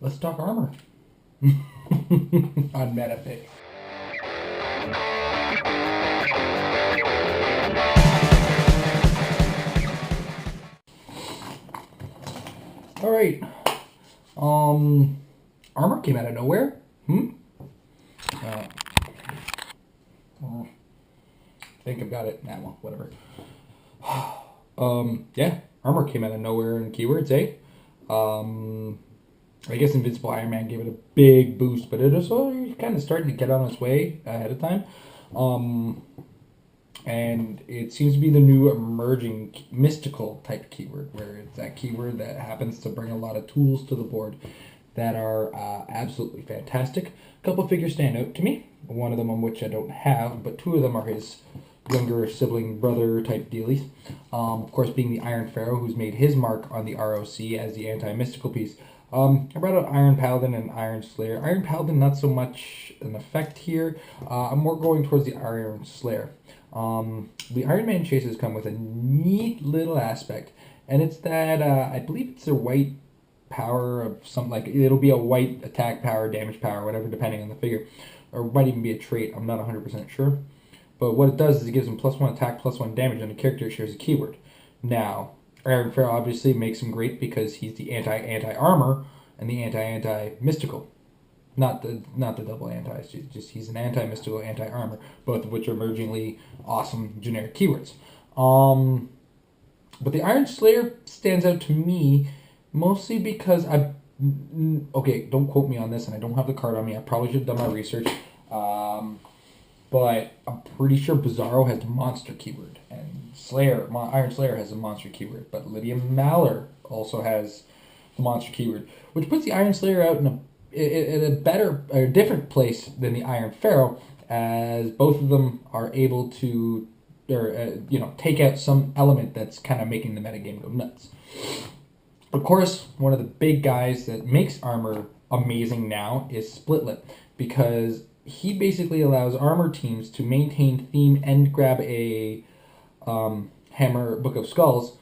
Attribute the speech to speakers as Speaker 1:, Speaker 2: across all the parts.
Speaker 1: let's talk armor on Metapic. All right. Armor came out of nowhere. Uh, I think I've got it. Nah, well, whatever. Yeah, armor came out of nowhere in keywords, eh? I guess Invincible Iron Man gave it a big boost, but it was kind of starting to get on its way ahead of time. And it seems to be the new emerging mystical type keyword, where it's that keyword that happens to bring a lot of tools to the board that are absolutely fantastic. A couple figures stand out to me. One of them on which I don't have, but two of them are his younger sibling brother type dealies. Of course, being the Iron Pharaoh, who's made his mark on the ROC as the anti-mystical piece. I brought out Iron Paladin and Iron Slayer. Iron Paladin, not so much an effect here. I'm more going towards the Iron Slayer. The Iron Man chases come with a neat little aspect, and it's that I believe it's their white power of something, like it'll be a white attack power, damage power, whatever, depending on the figure, or it might even be a trait. I'm not 100% sure. But what it does is it gives them +1 attack, +1 damage, and the character shares a keyword. Now, Iron Pharaoh obviously makes him great because he's the anti-armor and the anti-mystical. Not the double anti, just he's an anti-mystical, anti-armor, both of which are emergingly awesome generic keywords. But the Iron Slayer stands out to me mostly because okay, don't quote me on this, and I don't have the card on me. I probably should have done my research. But I'm pretty sure Bizarro has the monster keyword, and Iron Slayer has a monster keyword, but Lydia Maller also has the monster keyword, which puts the Iron Slayer out in a better, or different place than the Iron Pharaoh, as both of them are able to, or take out some element that's kind of making the metagame go nuts. Of course, one of the big guys that makes armor amazing now is Split Lip, because he basically allows armor teams to maintain theme and grab a Hammer Book of Skulls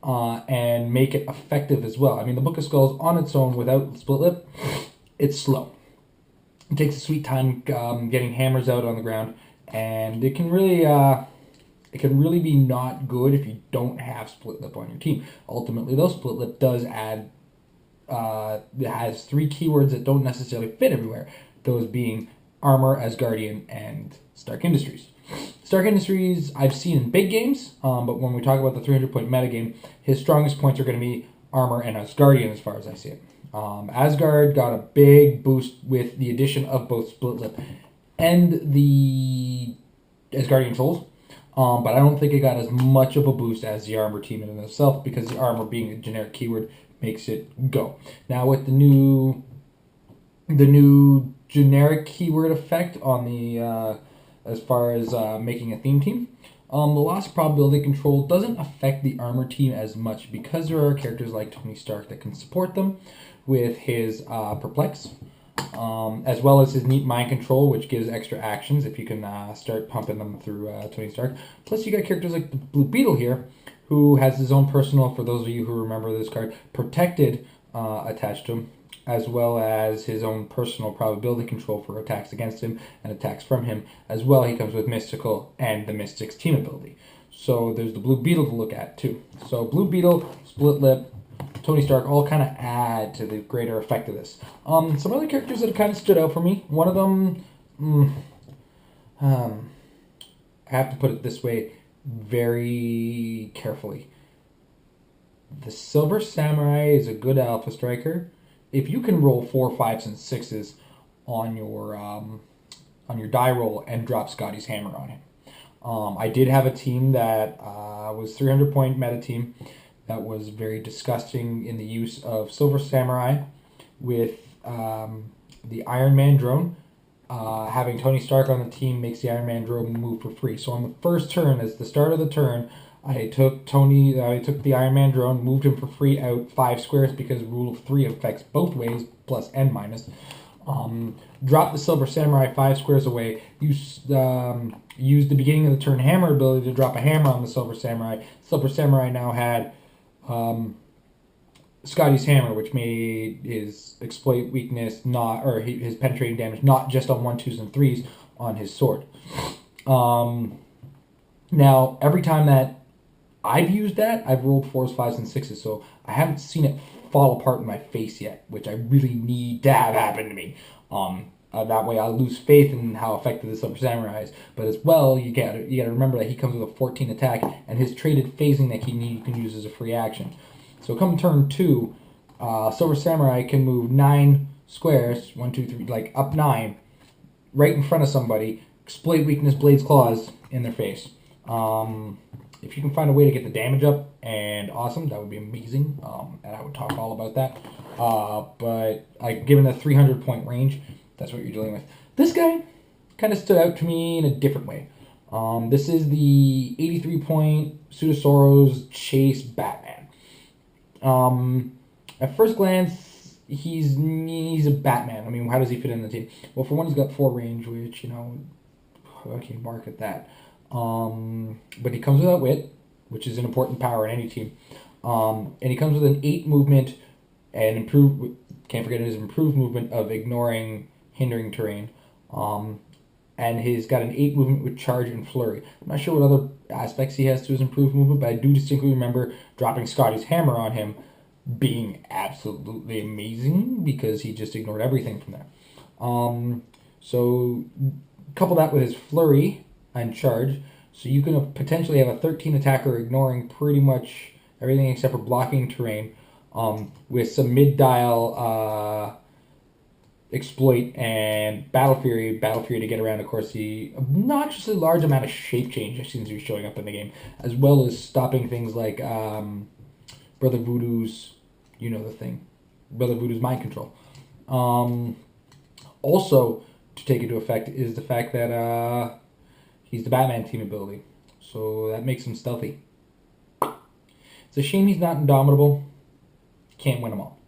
Speaker 1: and make it effective as well. I mean, the Book of Skulls on its own without Split Lip, it's slow. It takes a sweet time getting hammers out on the ground, and it can really be not good if you don't have Split Lip on your team. Ultimately, though, Split Lip does add, it has 3 keywords that don't necessarily fit everywhere, those being Armor, Asgardian, and Stark Industries. Stark Industries I've seen in big games, but when we talk about the 300-point metagame, his strongest points are going to be Armor and Asgardian as far as I see it. Asgard got a big boost with the addition of both Split Lip and the Asgardian Souls, but I don't think it got as much of a boost as the Armor team in and of itself, because the Armor being a generic keyword makes it go. Now with the new generic keyword effect on the as far as making a theme team, the loss probability control doesn't affect the Armor team as much, because there are characters like Tony Stark that can support them with his Perplex, as well as his neat Mind Control, which gives extra actions if you can start pumping them through Tony Stark. Plus you got characters like the Blue Beetle here, who has his own personal, for those of you who remember this card, Protected attached to him, as well as his own personal probability control for attacks against him and attacks from him. As well, he comes with Mystical and the Mystic's team ability. So there's the Blue Beetle to look at too. So Blue Beetle, Split Lip, Tony Stark all kind of add to the greater effect of this. Some other characters that have kind of stood out for me. One of them, I have to put it this way very carefully. The Silver Samurai is a good alpha striker if you can roll 4, 5s, and 6s on your die roll and drop Scotty's hammer on him. I did have a team that was 300-point meta team that was very disgusting in the use of Silver Samurai with the Iron Man drone. Having Tony Stark on the team makes the Iron Man drone move for free. So on the first turn, as the start of the turn, I took the Iron Man drone, moved him for free out 5 squares, because rule of 3 affects both ways, plus and minus. Dropped the Silver Samurai 5 squares away. Used the beginning of the turn hammer ability to drop a hammer on the Silver Samurai. Silver Samurai now had Scotty's hammer, which made his exploit weakness not, or his penetrating damage not just on 1, 2s, and 3s on his sword. Now, every time that I've used that, I've rolled 4s, 5s, and 6s, so I haven't seen it fall apart in my face yet, which I really need to have happen to me. That way, I'll lose faith in how effective the Silver Samurai is. But as well, you gotta remember that he comes with a 14 attack, and his traded phasing that you can use as a free action. So come turn 2, Silver Samurai can move 9 squares, 1, 2, 3, like up 9, right in front of somebody, exploit weakness, Blade's Claws in their face. If you can find a way to get the damage up, and awesome, that would be amazing, and I would talk all about that. But given the 300-point range, that's what you're dealing with. This guy kind of stood out to me in a different way. This is the 83-point Pseudosaurus Chase Batman. At first glance, he's a Batman. I mean, how does he fit in the team? Well, for one, he's got 4 range, which, okay, mark at that. But he comes without wit, which is an important power in any team. And he comes with an 8 movement and can't forget his improved movement of ignoring hindering terrain. And he's got an 8 movement with charge and flurry. I'm not sure what other aspects he has to his improved movement, but I do distinctly remember dropping Scotty's hammer on him being absolutely amazing because he just ignored everything from there. So couple that with his flurry and charge, so you can potentially have a 13 attacker ignoring pretty much everything except for blocking terrain, with some mid-dial exploit and battle fury to get around, of course, the obnoxiously large amount of shape change that seems to be showing up in the game, as well as stopping things like Brother Voodoo's, Brother Voodoo's mind control. Also, to take into effect is the fact that he's the Batman team ability, so that makes him stealthy. It's a shame he's not indomitable. Can't win them all.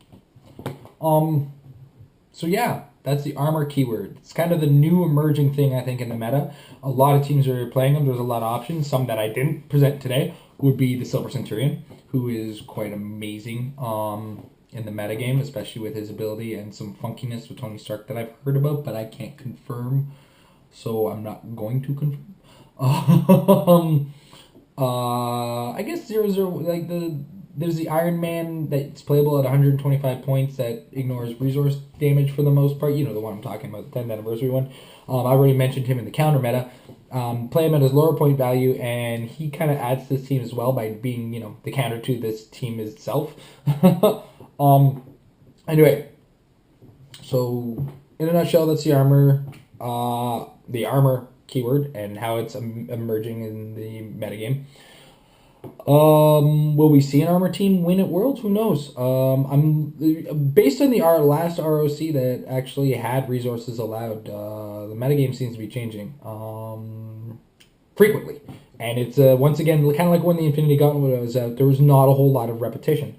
Speaker 1: So yeah, that's the armor keyword. It's kind of the new emerging thing, I think, in the meta. A lot of teams are playing them. There's a lot of options. Some that I didn't present today would be the Silver Centurion, who is quite amazing in the metagame, especially with his ability and some funkiness with Tony Stark that I've heard about, but I can't confirm, so I'm not going to confirm. I guess there's the Iron Man that's playable at 125 points that ignores resource damage for the most part. The one I'm talking about, the 10th anniversary one. I already mentioned him in the counter meta. Play him at his lower point value, and he kind of adds to this team as well by being, the counter to this team itself. Anyway, so in a nutshell, that's the armor keyword and how it's emerging in the metagame. Will we see an armor team win at Worlds? Who knows? I'm based on the last ROC that actually had resources allowed. The metagame seems to be changing frequently, and it's once again kind of like when the Infinity Gauntlet was out. There was not a whole lot of repetition,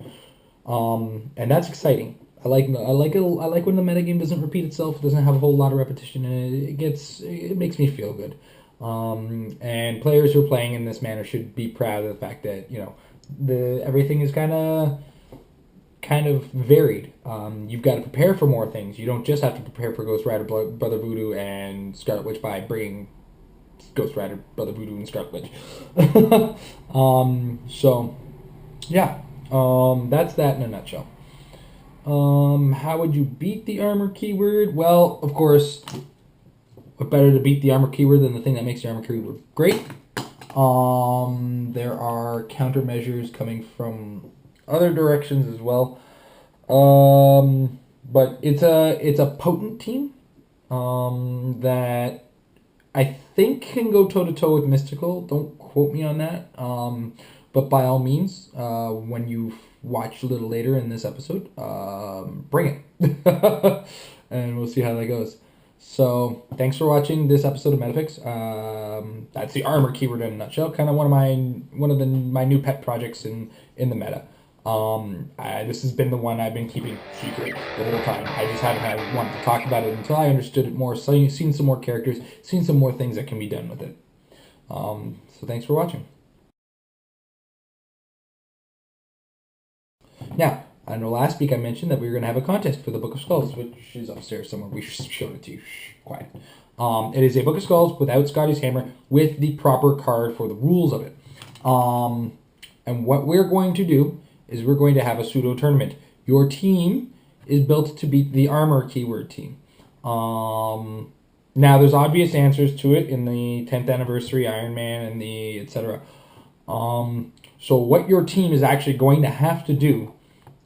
Speaker 1: and that's exciting. I like when the metagame doesn't repeat itself. It doesn't have a whole lot of repetition, and it makes me feel good. And players who are playing in this manner should be proud of the fact that everything is kind of varied. You've got to prepare for more things. You don't just have to prepare for Ghost Rider, Brother Voodoo, and Scarlet Witch by bringing Ghost Rider, Brother Voodoo, and Scarlet Witch. So yeah, that's that in a nutshell. How would you beat the armor keyword? Well, of course, what better to beat the armor keyword than the thing that makes the armor keyword great? There are countermeasures coming from other directions as well. But it's a potent team that I think can go toe-to-toe with Mystical. Don't quote me on that. But by all means, when you watch a little later in this episode, bring it. And we'll see how that goes. So, thanks for watching this episode of Metafix. That's the armor keyword in a nutshell. Kind of one of my new pet projects in the meta. This has been the one I've been keeping secret the whole time. I just haven't had one to talk about it until I understood it more. So you've seen some more characters, seen some more things that can be done with it. So thanks for watching. Now, I know last week I mentioned that we were going to have a contest for the Book of Skulls, which is upstairs somewhere. We showed it to you. Shh, quiet. It is a Book of Skulls without Scotty's Hammer with the proper card for the rules of it. And what we're going to do is we're going to have a pseudo tournament. Your team is built to beat the armor keyword team. Now there's obvious answers to it in the 10th anniversary Iron Man and the etc. So what your team is actually going to have to do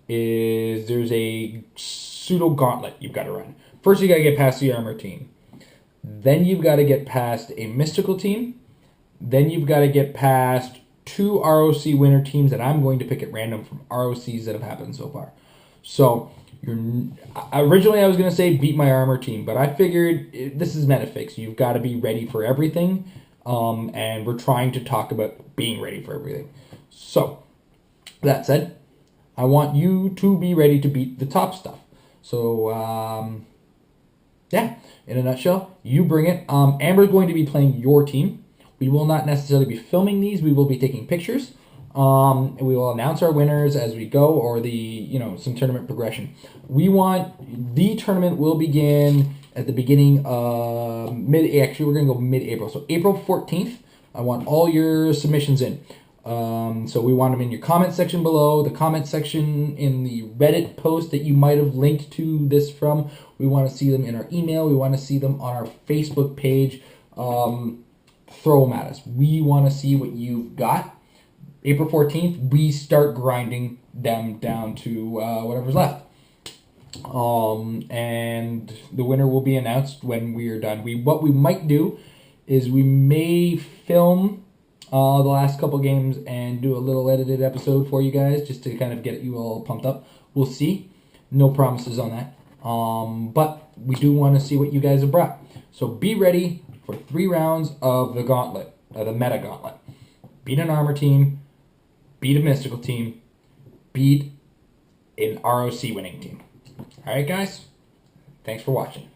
Speaker 1: is there's a pseudo gauntlet you've got to run. First you got to get past the armor team. Then you've got to get past a mystical team. Then you've got to get past 2 ROC winner teams that I'm going to pick at random from ROCs that have happened so far. So originally I was going to say beat my armor team, but I figured this is Metafix. You've got to be ready for everything. And we're trying to talk about being ready for everything. So that said, I want you to be ready to beat the top stuff. So yeah, in a nutshell, you bring it. Amber's going to be playing your team. We will not necessarily be filming these. We will be taking pictures. And we will announce our winners as we go, or some tournament progression. The tournament will begin at the beginning of we're going to go mid-April. So April 14th, I want all your submissions in. So we want them in your comment section below, the comment section in the Reddit post that you might have linked to this from. We want to see them in our email. We want to see them on our Facebook page. Throw them at us. We want to see what you've got. April 14th, we start grinding them down to whatever's left. And the winner will be announced when we are done. What we might do is we may film the last couple games and do a little edited episode for you guys just to kind of get you all pumped up. We'll see. No promises on that. But we do want to see what you guys have brought. So be ready for 3 rounds of the gauntlet, the Meta Gauntlet. Beat an armor team, beat a mystical team, beat an ROC winning team. All right, guys. Thanks for watching.